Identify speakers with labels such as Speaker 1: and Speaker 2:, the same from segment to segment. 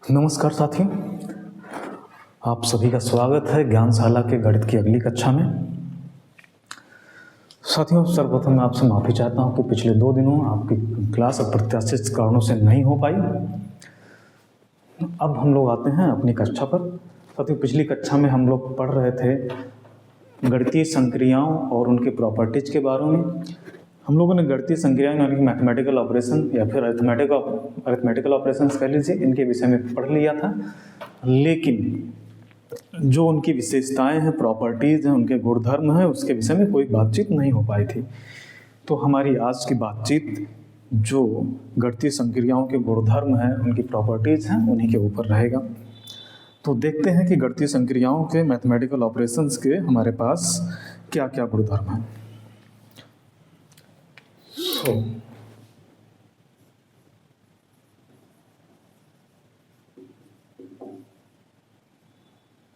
Speaker 1: नमस्कार साथियों, आप सभी का स्वागत है ज्ञानशाला के गणित की अगली कक्षा में। साथियों, सर्वप्रथम मैं आपसे माफ़ी चाहता हूं कि पिछले 2 दिनों आपकी क्लास अप्रत्याशित कारणों से नहीं हो पाई। अब हम लोग आते हैं अपनी कक्षा पर। साथियों, पिछली कक्षा में हम लोग पढ़ रहे थे गणितीय संक्रियाओं और उनके प्रॉपर्टीज के बारे में। हम लोगों ने गणितीय संक्रियाएं यानी मैथमेटिकल ऑपरेशन या फिर अरिथमेटिकल ऑपरेशंस कह लीजिए, इनके विषय में पढ़ लिया था। लेकिन जो उनकी विशेषताएं हैं, प्रॉपर्टीज़ हैं, उनके गुणधर्म हैं, उसके विषय में कोई बातचीत नहीं हो पाई थी। तो हमारी आज की बातचीत जो गणितीय संक्रियाओं के गुणधर्म हैं, उनकी प्रॉपर्टीज़ हैं, उन्हीं के ऊपर रहेगा। तो देखते हैं कि गणितीय संक्रियाओं के, मैथमेटिकल ऑपरेशंस के हमारे पास क्या क्या गुणधर्म हैं।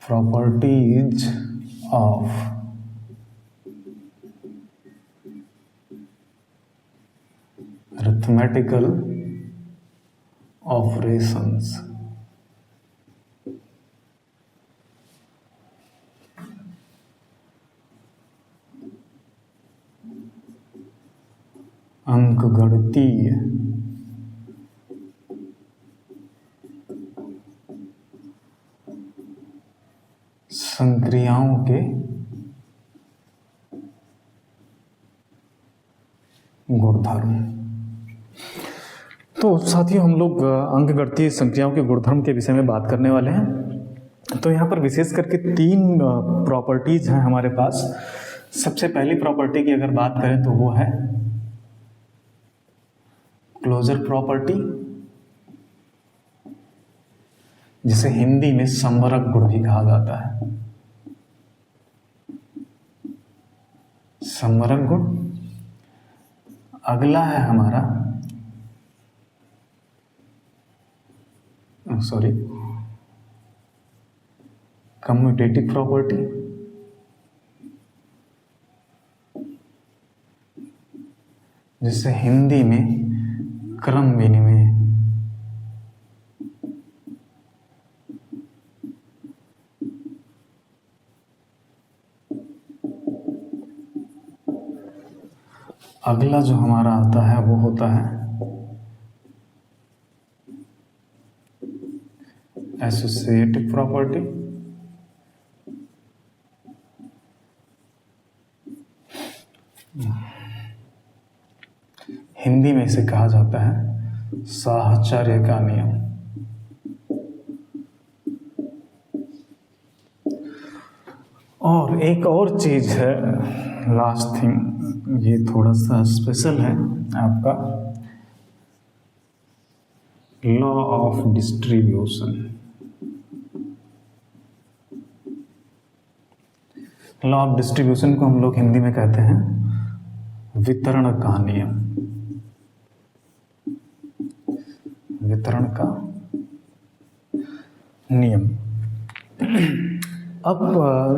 Speaker 1: Properties of arithmetical operations. अंकगणितीय संक्रियाओं के गुणधर्म। तो साथियों, हम लोग अंकगणितीय संक्रियाओं के गुणधर्म के विषय में बात करने वाले हैं। तो यहाँ पर विशेष करके 3 प्रॉपर्टीज हैं हमारे पास। सबसे पहली प्रॉपर्टी की अगर बात करें तो वो है क्लोजर प्रॉपर्टी, जिसे हिंदी में समवर्ग गुण भी कहा जाता है। समवर्ग गुण। अगला है हमारा कम्यूटेटिव प्रॉपर्टी, जिसे हिंदी में क्रम विनिमय। अगला जो हमारा आता है वो होता है एसोसिएटिव प्रॉपर्टी, हिंदी में इसे कहा जाता है साहचर्य का नियम। और एक और चीज है, लास्ट थिंग, ये थोड़ा सा स्पेशल है आपका, law of distribution. Law of distribution को हम लोग हिंदी में कहते हैं वितरण का नियम। वितरण का नियम। अब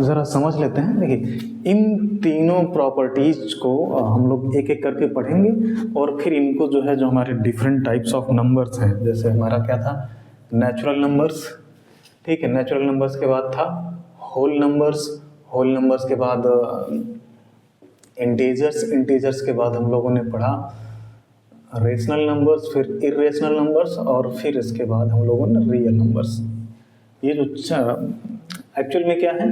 Speaker 1: ज़रा समझ लेते हैं। देखिए, इन तीनों प्रॉपर्टीज को हम लोग एक एक करके पढ़ेंगे और फिर इनको जो है, जो हमारे डिफरेंट टाइप्स ऑफ नंबर्स हैं, जैसे हमारा क्या था, नेचुरल नंबर्स, ठीक है, नेचुरल नंबर्स के बाद था होल नंबर्स, होल नंबर्स के बाद इंटीजर्स, इंटीजर्स के बाद हम लोगों ने पढ़ा रेशनल नंबर्स, फिर इरेशनल नंबर्स, और फिर इसके बाद हम लोगों ने रियल नंबर्स। ये जो एक्चुअल में क्या है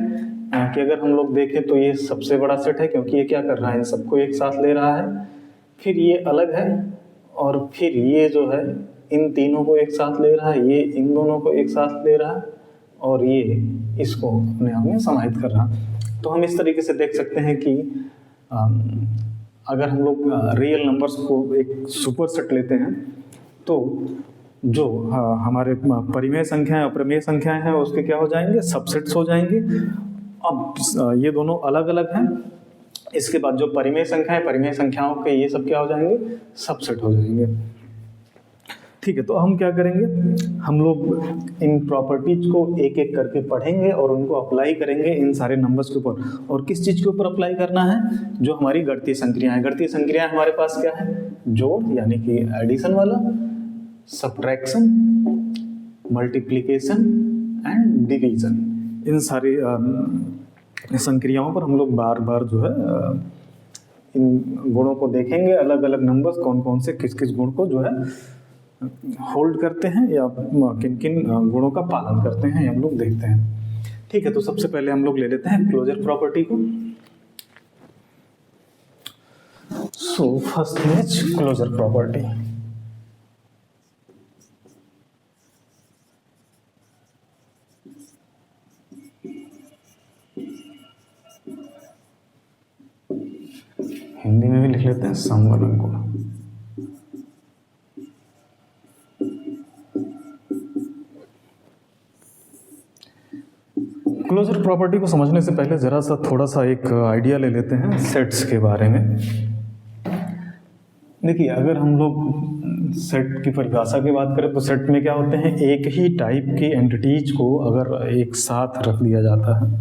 Speaker 1: कि अगर हम लोग देखें तो ये सबसे बड़ा सेट है, क्योंकि ये क्या कर रहा है, इन सबको एक साथ ले रहा है। फिर ये अलग है, और फिर ये जो है इन तीनों को एक साथ ले रहा है, ये इन दोनों को एक साथ ले रहा है, और ये इसको अपने आप में समाहित कर रहा है। तो हम इस तरीके से देख सकते हैं कि अगर हम लोग रियल नंबर्स को एक सुपर सेट लेते हैं तो जो हमारे परिमेय संख्याएं, अप्रमेय संख्याएं हैं, उसके क्या हो जाएंगे, सबसेट्स हो जाएंगे। अब ये दोनों अलग अलग हैं। इसके बाद जो परिमेय संख्याएं, परिमेय संख्याओं के ये सब क्या हो जाएंगे, सबसेट हो जाएंगे। ठीक है, तो हम क्या करेंगे, हम लोग इन प्रॉपर्टीज को एक एक करके पढ़ेंगे और उनको अप्लाई करेंगे इन सारे नंबर्स के ऊपर। और किस चीज़ के ऊपर अप्लाई करना है, जो हमारी गणितीय संक्रियाएं हैं। गणितीय संक्रियाएं हमारे पास क्या है, जोड़ यानी कि एडिशन वाला, सब्ट्रैक्शन, मल्टीप्लिकेशन एंड डिवीजन, इन सारी संक्रियाओं पर हम लोग बार बार जो है इन गुणों को देखेंगे। अलग अलग नंबर्स कौन कौन से किस किस गुण को जो है होल्ड करते हैं या किन किन गुणों का पालन करते हैं, ये हम लोग देखते हैं। ठीक है, तो सबसे पहले हम लोग ले लेते हैं क्लोजर प्रॉपर्टी को। So first is closure property. Hindi में भी लिख लेते हैं समवर्ग गुण। क्लोजर प्रॉपर्टी को समझने से पहले जरा सा थोड़ा सा एक आइडिया ले लेते हैं सेट्स के बारे में। देखिए, अगर हम लोग सेट की परिभाषा की बात करें तो सेट में क्या होते हैं, एक ही टाइप के एंटिटीज को अगर एक साथ रख दिया जाता है,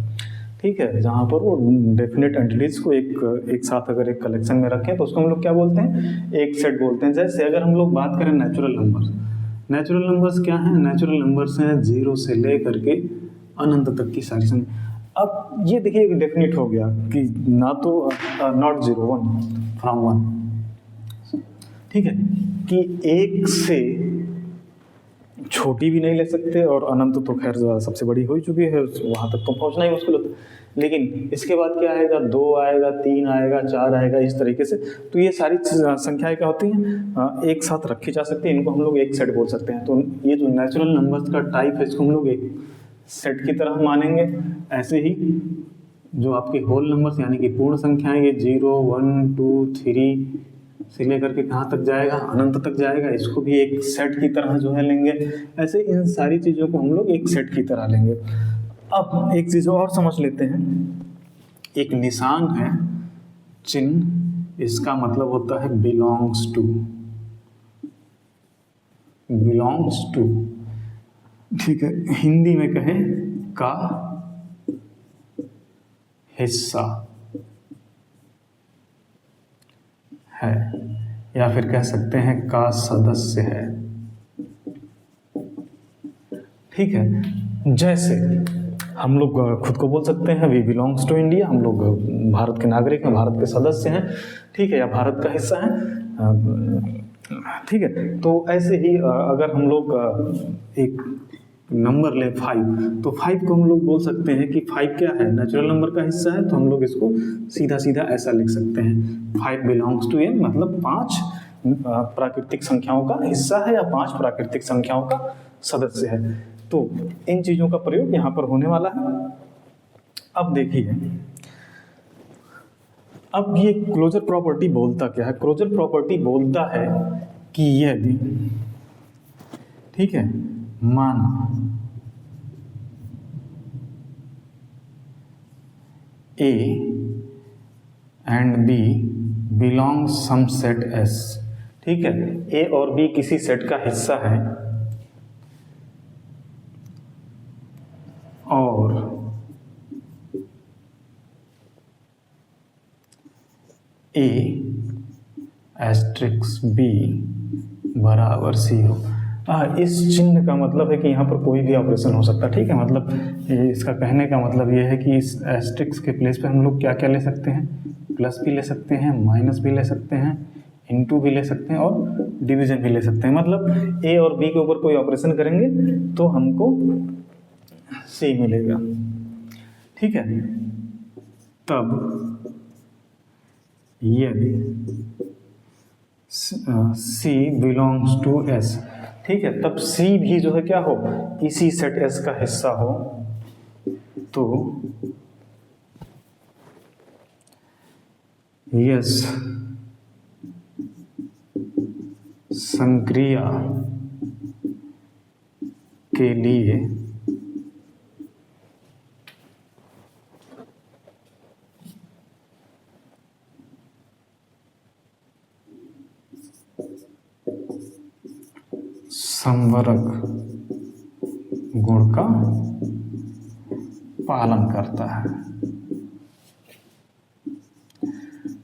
Speaker 1: ठीक है, जहाँ पर वो डेफिनेट एंटिटीज को एक साथ अगर एक कलेक्शन में रखें तो उसको हम लोग क्या बोलते हैं, एक सेट बोलते हैं। जैसे अगर हम लोग बात करें नेचुरल नंबर्स, नेचुरल नंबर्स क्या हैं, नेचुरल नंबर्स हैं 0 से ले करके अनंत तक की सारी संख्या। अब ये देखिए एक डेफिनेट हो गया कि ना तो नॉट 0 1 फ्रॉम 1, ठीक है, कि एक से छोटी भी नहीं ले सकते और अनंत तो खैर सबसे बड़ी हो ही चुकी है, वहाँ तक तो पहुँचना ही मुश्किल होता है। लेकिन इसके बाद क्या आएगा, 2 आएगा, 3 आएगा, 4 आएगा, इस तरीके से। तो ये सारी संख्याएं क्या होती हैं, एक साथ रखी जा सकती है, इनको हम लोग एक सेट बोल सकते हैं। तो ये जो नेचुरल नंबर्स का टाइप है इसको हम लोग एक सेट की तरह मानेंगे। ऐसे ही जो आपके होल नंबर्स यानी कि पूर्ण संख्याएं, ये 0 1 2 3 से लेकर के कहाँ तक जाएगा, अनंत तक जाएगा, इसको भी एक सेट की तरह जो है लेंगे। ऐसे इन सारी चीज़ों को हम लोग एक सेट की तरह लेंगे। अब एक चीज़ और समझ लेते हैं, एक निशान है, चिन्ह, इसका मतलब होता है बिलोंग्स टू, बिलोंग्स टू, ठीक है, हिंदी में कहें का हिस्सा है, या फिर कह सकते हैं का सदस्य है, ठीक है। जैसे हम लोग खुद को बोल सकते हैं वी बिलोंग्स टू इंडिया, हम लोग भारत के नागरिक हैं, भारत के सदस्य हैं, ठीक है, या भारत का हिस्सा है, ठीक है। तो ऐसे ही अगर हम लोग एक नंबर ले 5, तो 5 को हम लोग बोल सकते हैं कि 5 क्या है, नेचुरल नंबर का हिस्सा है। तो हम लोग इसको सीधा सीधा ऐसा लिख सकते हैं, 5 बिलोंग्स टू n, मतलब 5 प्राकृतिक संख्याओं का हिस्सा है या 5 प्राकृतिक संख्याओं का सदस्य है। तो इन चीज़ों का प्रयोग यहाँ पर होने वाला है। अब देखिए, अब ये क्लोजर प्रॉपर्टी बोलता क्या है, क्लोजर प्रॉपर्टी बोलता है कि यदि, ठीक है, माना A and B belong some set S, ठीक है, A और B किसी सेट का हिस्सा है और A एस्ट्रिक्स B बराबर C हो। इस चिन्ह का मतलब है कि यहाँ पर कोई भी ऑपरेशन हो सकता है, ठीक है, मतलब इसका कहने का मतलब ये है कि इस एस्ट्रिक्स के प्लेस पे हम लोग क्या क्या ले सकते हैं, प्लस भी ले सकते हैं, माइनस भी ले सकते हैं, इनटू भी ले सकते हैं और डिवीजन भी ले सकते हैं। मतलब ए और बी के ऊपर कोई ऑपरेशन करेंगे तो हमको सी मिलेगा, ठीक है। तब यदि सी बिलोंग्स टू एस, ठीक है, तब सी भी जो है क्या हो, इसी सेट एस का हिस्सा हो, तो यस संक्रिया के लिए समवर्ग गुण का पालन करता है,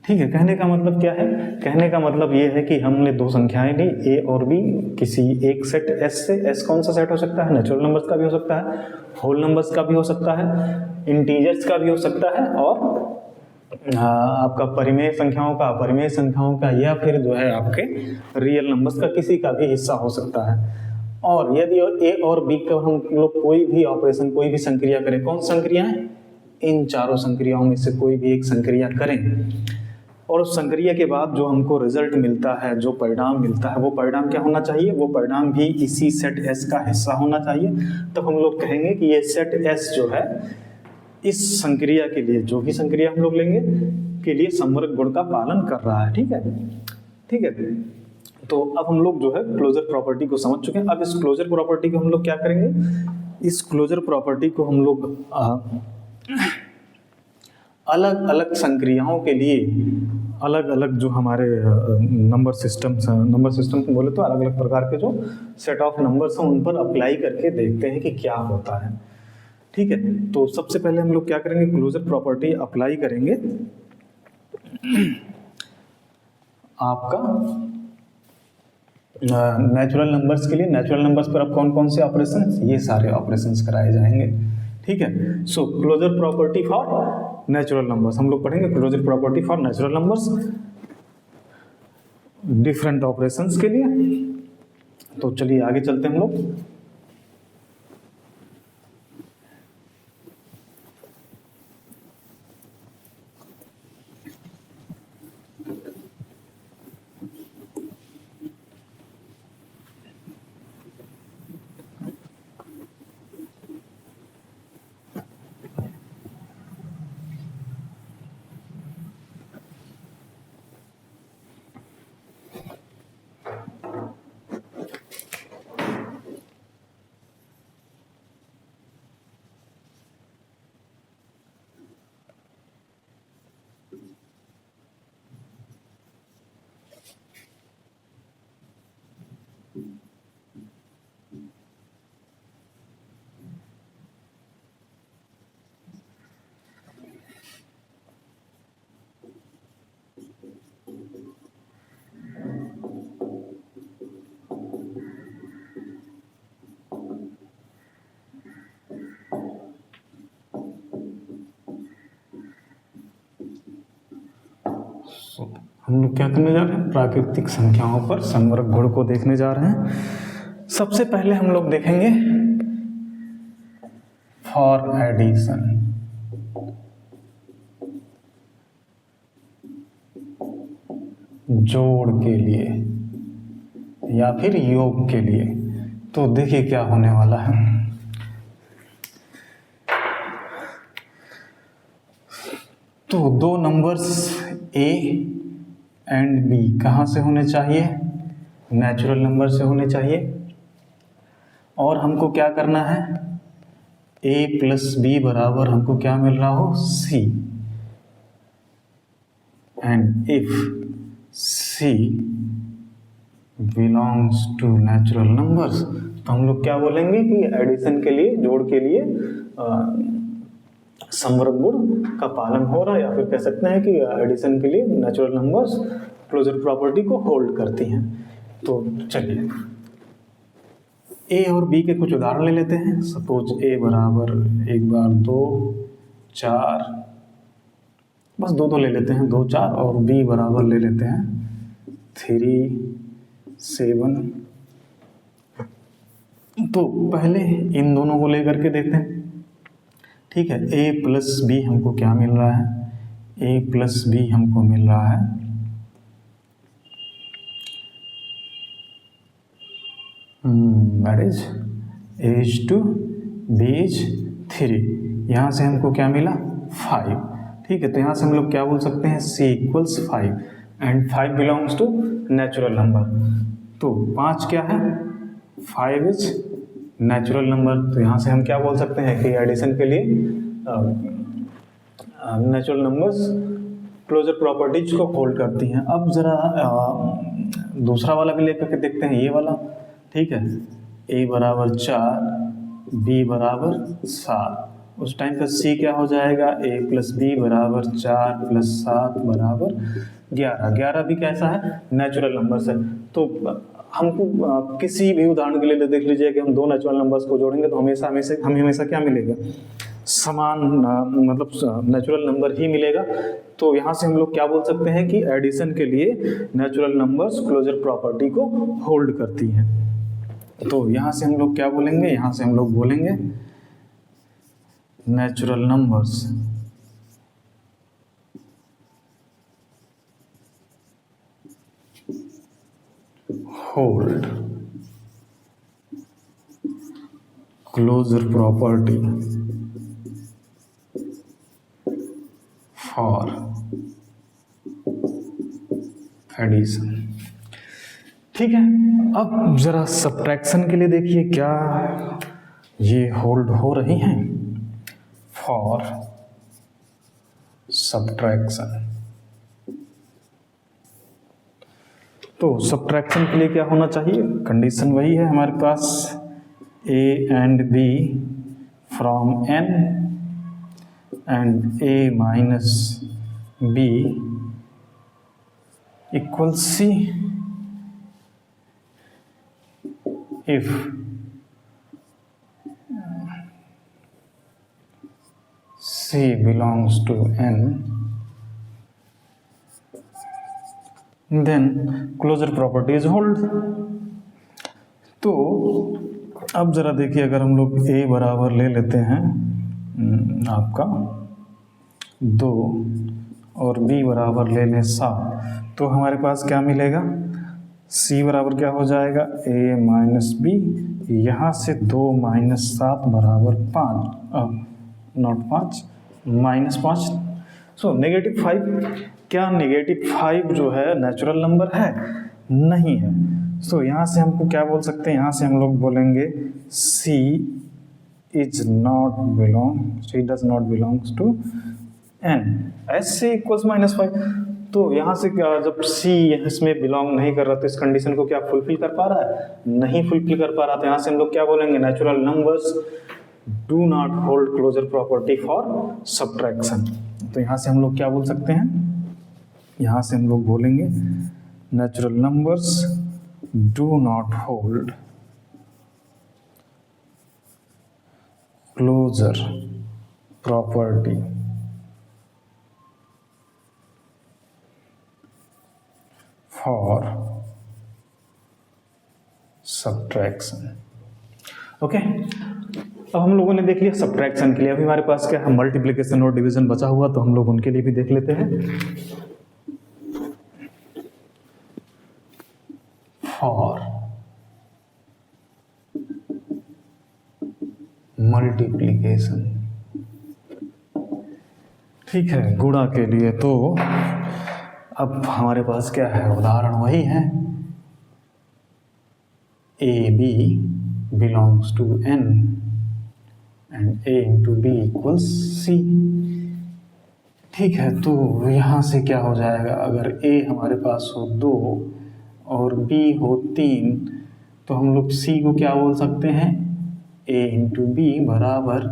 Speaker 1: ठीक है, कहने का मतलब क्या है, कहने का मतलब ये है कि हमने दो संख्याएं ली ए और बी, किसी एक सेट एस से, एस कौन सा सेट हो सकता है, नेचुरल नंबर्स का भी हो सकता है, होल नंबर्स का भी हो सकता है, इंटीजर्स का भी हो सकता है, और आपका परिमेय संख्याओं का, अपरिमेय संख्याओं का, या फिर जो है आपके रियल नंबर्स का किसी का भी हिस्सा हो सकता है। और यदि ए और बी का हम लोग कोई भी ऑपरेशन, कोई भी संक्रिया करें, कौन सी संक्रिया है, इन चारों संक्रियाओं में से कोई भी एक संक्रिया करें, और उस संक्रिया के बाद जो हमको रिजल्ट मिलता है, जो परिणाम मिलता है, वो परिणाम क्या होना चाहिए, वो परिणाम भी इसी सेट एस का हिस्सा होना चाहिए। तब हम लोग कहेंगे कि ये सेट एस जो है इस संक्रिया के लिए, जो भी संक्रिया हम लोग लेंगे के लिए समवर्ग गुण का पालन कर रहा है। ठीक है, ठीक है। तो अब हम लोग जो है क्लोजर प्रॉपर्टी को समझ चुके हैं। अब इस क्लोजर प्रॉपर्टी को हम लोग क्या करेंगे, इस क्लोजर प्रॉपर्टी को हम लोग अलग अलग संक्रियाओं के लिए, अलग अलग जो हमारे नंबर सिस्टम को बोले तो अलग अलग प्रकार के जो सेट ऑफ नंबर्स हैं उन पर अप्लाई करके देखते हैं कि क्या होता है। ठीक है, तो सबसे पहले हम लोग क्या करेंगे, क्लोजर प्रॉपर्टी अप्लाई करेंगे आपका नेचुरल नंबर्स के लिए। नेचुरल नंबर्स पर अब कौन कौन से ऑपरेशंस, ये सारे ऑपरेशंस कराए जाएंगे। ठीक है, so closure property for natural numbers हम लोग पढ़ेंगे, closure property for natural numbers different operations के लिए। तो चलिए आगे चलते हैं हम लोग। हम लोग क्या करने जा रहे हैं, प्राकृतिक संख्याओं पर समवर्ग गुण को देखने जा रहे हैं। सबसे पहले हम लोग देखेंगे फॉर एडिशन, जोड़ के लिए या फिर योग के लिए। तो देखिए क्या होने वाला है, तो दो नंबर्स ए एंड बी कहाँ से होने चाहिए, नेचुरल नंबर से होने चाहिए। और हमको क्या करना है, ए प्लस बी बराबर हमको क्या मिल रहा हो, C, and if C belongs to natural numbers, तो हम लोग क्या बोलेंगे कि एडिशन के लिए, जोड़ के लिए समवर्ग गुण का पालन हो रहा है, या फिर कह सकते हैं कि एडिशन के लिए नेचुरल नंबर्स क्लोजर प्रॉपर्टी को होल्ड करती हैं। तो चलिए ए और बी के कुछ उदाहरण ले लेते हैं। सपोज ए बराबर 1 बार 2 4, बस दो ले लेते हैं, 2 4, और बी बराबर ले लेते हैं 3 7। तो पहले इन दोनों को लेकर के देखते हैं। ठीक है, ए प्लस बी हमको क्या मिल रहा है, ए प्लस बी हमको मिल रहा है that is A is two B is 3, यहाँ से हमको क्या मिला 5। ठीक है, तो यहाँ से हम लोग क्या बोल सकते हैं, c equals 5 and 5 belongs to natural number. तो 5 क्या है, 5 इज नेचुरल नंबर। तो यहाँ से हम क्या बोल सकते हैं कि एडिशन के लिए नेचुरल नंबर्स क्लोजर प्रॉपर्टीज को होल्ड करती हैं। अब जरा दूसरा वाला भी लेकर के देखते हैं, ये वाला। ठीक है, a बराबर 4 b बराबर 7, उस टाइम पर सी क्या हो जाएगा, ए प्लस बी बराबर 4 प्लस 7 बराबर 11। 11 भी कैसा है, नेचुरल नंबर्स है। तो हमको किसी भी उदाहरण के लिए देख लीजिए कि हम दो नेचुरल नंबर्स को जोड़ेंगे तो हमें हमेशा क्या मिलेगा, समान मतलब नेचुरल नंबर ही मिलेगा। तो यहाँ से हम लोग क्या बोल सकते हैं कि एडिशन के लिए नेचुरल नंबर्स क्लोजर प्रॉपर्टी को होल्ड करती हैं। तो यहाँ से हम लोग क्या बोलेंगे, यहाँ से हम लोग बोलेंगे natural numbers hold closure property for addition. ठीक है, अब जरा सब्ट्रैक्शन के लिए देखिए क्या ये होल्ड हो रही हैं, फॉर सब्ट्रैक्शन। तो सब्ट्रैक्शन के लिए क्या होना चाहिए, कंडीशन वही है हमारे पास, a and b from n and a minus b equals c if c belongs to n then closure property is hold। तो अब जरा देखिए, अगर हम लोग a बराबर ले लेते हैं आपका 2 और b बराबर ले लें 7, तो हमारे पास क्या मिलेगा, c बराबर क्या हो जाएगा, a माइनस बी, यहाँ से 2 माइनस 7 बराबर 5, नॉट 5 माइनस 5। सो -5। क्या -5 जो है नेचुरल नंबर है, नहीं है। सो यहाँ से हमको क्या बोल सकते हैं, यहाँ से हम लोग बोलेंगे C does not belongs to n as C equals -5। तो यहाँ से क्या, जब C इसमें बिलोंग नहीं कर रहा तो इस कंडीशन को क्या फुलफिल कर पा रहा है, नहीं फुलफिल कर पा रहा। तो यहाँ से हम लोग क्या बोलेंगे, natural numbers do not hold closure property for subtraction. तो यहाँ से हम लोग क्या बोल सकते हैं, यहाँ से हम लोग बोलेंगे natural numbers do not hold closure property for subtraction। Okay, अब हम लोगों ने देख लिया सब्ट्रैक्शन के लिए। अभी हमारे पास क्या है, मल्टीप्लिकेशन और डिवीजन बचा हुआ, तो हम लोग उनके लिए भी देख लेते हैं। फॉर मल्टीप्लिकेशन, ठीक है, गुणा के लिए। तो अब हमारे पास क्या है, उदाहरण वही है, A B belongs to n and a into B equals c। ठीक है, तो यहाँ से क्या हो जाएगा, अगर a हमारे पास हो 2 और b हो 3, तो हम लोग c को क्या बोल सकते हैं, a इंटू बी बराबर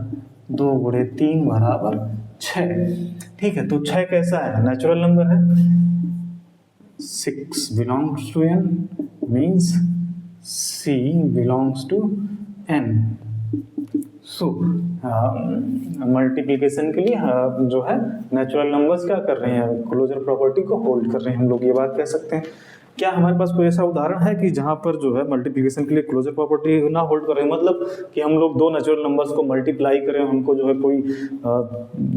Speaker 1: 2 गुणे 3 बराबर 6। ठीक है, तो 6 कैसा है, नेचुरल नंबर है। 6 belongs to n means c belongs to n। So multiplication के लिए जो है नेचुरल नंबर्स क्या कर रहे हैं, क्लोजर प्रॉपर्टी को होल्ड कर रहे हैं, हम लोग ये बात कह सकते हैं। क्या हमारे पास कोई ऐसा उदाहरण है कि जहाँ पर जो है मल्टीप्लिकेशन के लिए क्लोजर प्रॉपर्टी ना होल्ड कर रहे हैं, मतलब कि हम लोग दो नेचुरल नंबर्स को मल्टीप्लाई करें, हमको जो है कोई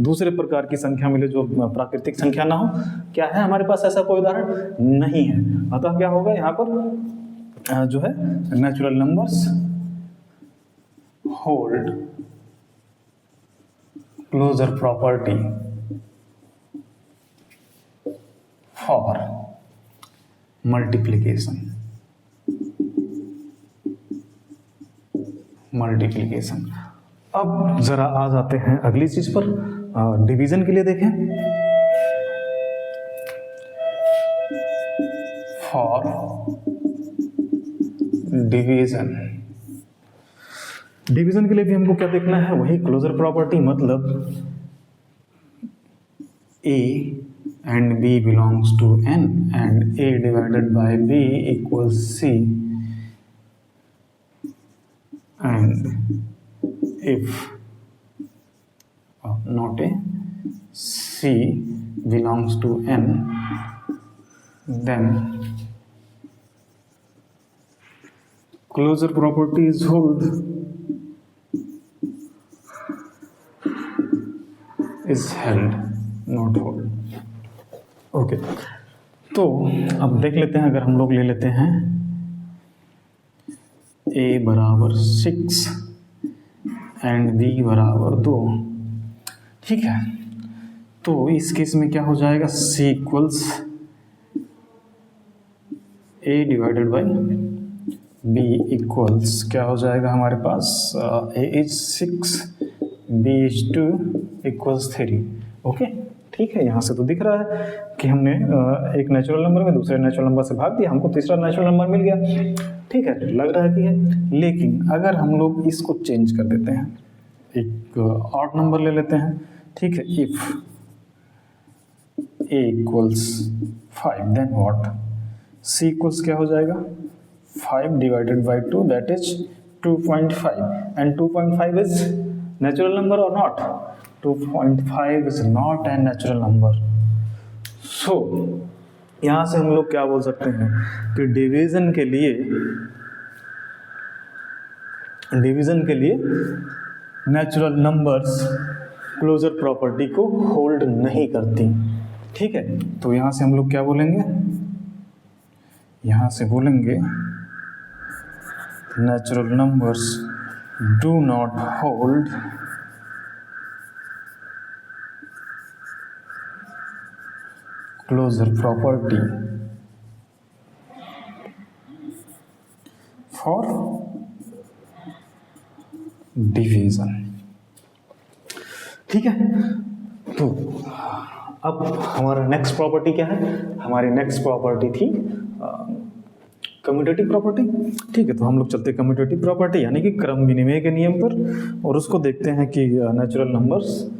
Speaker 1: दूसरे प्रकार की संख्या मिले जो प्राकृतिक संख्या ना हो? क्या है हमारे पास ऐसा कोई उदाहरण? नहीं है। अतः क्या होगा यहाँ पर जो है natural numbers hold closure property for multiplication. अब जरा आ जाते हैं अगली चीज पर, डिवीजन के लिए देखें। फॉर डिवीजन, डिवीजन के लिए भी हमको क्या देखना है, वही क्लोजर प्रॉपर्टी, मतलब A and B belongs to N and A divided by B equals C, and if not A, C belongs to N, then closure property is hold, is held, not hold. Okay तो अब देख लेते हैं, अगर हम लोग ले लेते हैं A बराबर 6 एंड B बराबर 2, ठीक है, तो इस केस में क्या हो जाएगा, C equals A divided by B equals क्या हो जाएगा हमारे पास, A is 6, B is 2 equals 3। Okay ठीक है, यहाँ से तो दिख रहा है कि हमने एक नेचुरल नंबर में दूसरे नेचुरल नंबर से भाग दिया, हमको तीसरा नेचुरल नंबर मिल गया, ठीक है, लग रहा है कि है। लेकिन अगर हम लोग इसको चेंज कर देते हैं, एक ऑड नंबर ले लेते हैं, ठीक है, if A equals 5 then what, C equals क्या हो जाएगा, 5 divided by 2 that is 2.5 and 2.5 is natural number और not, 2.5 is not a natural number. So यहाँ से हम लोग क्या बोल सकते हैं कि डिवीजन के लिए नेचुरल नंबर्स क्लोजर प्रॉपर्टी को होल्ड नहीं करती, ठीक है। तो यहाँ से हम लोग क्या बोलेंगे, यहाँ से बोलेंगे natural numbers do not hold closure property for division, ठीक है। तो अब हमारा नेक्स्ट प्रॉपर्टी क्या है, हमारी नेक्स्ट प्रॉपर्टी थी कम्यूटेटिव प्रॉपर्टी, ठीक है। तो हम लोग चलते कम्यूटेटिव प्रॉपर्टी यानी कि क्रम विनिमय के नियम पर, और उसको देखते हैं कि नेचुरल नंबर्स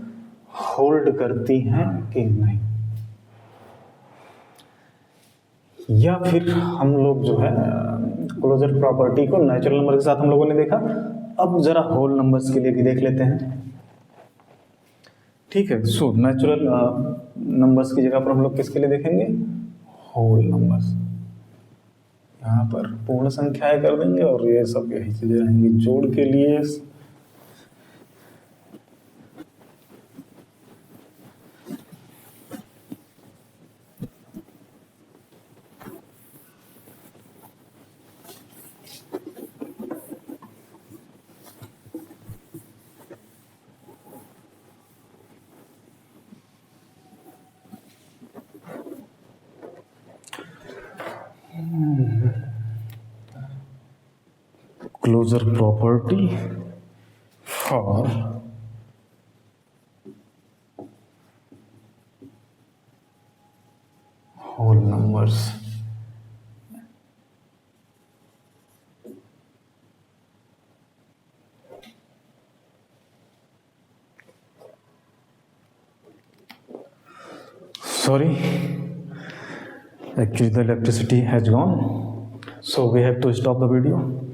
Speaker 1: होल्ड करती हैं कि नहीं, या फिर हम लोग जो है क्लोजर प्रॉपर्टी को नेचुरल नंबर के साथ हम लोगों ने देखा, अब जरा होल नंबर्स के लिए भी देख लेते हैं, ठीक है। सो नेचुरल नंबर्स की जगह पर हम लोग किसके लिए देखेंगे, होल नंबर्स। यहाँ पर पूर्ण संख्याएं कर देंगे और ये सब यही चीजें रहेंगी जोड़ के लिए। Closure property for whole numbers. Sorry, actually the electricity has gone, so we have to stop the video.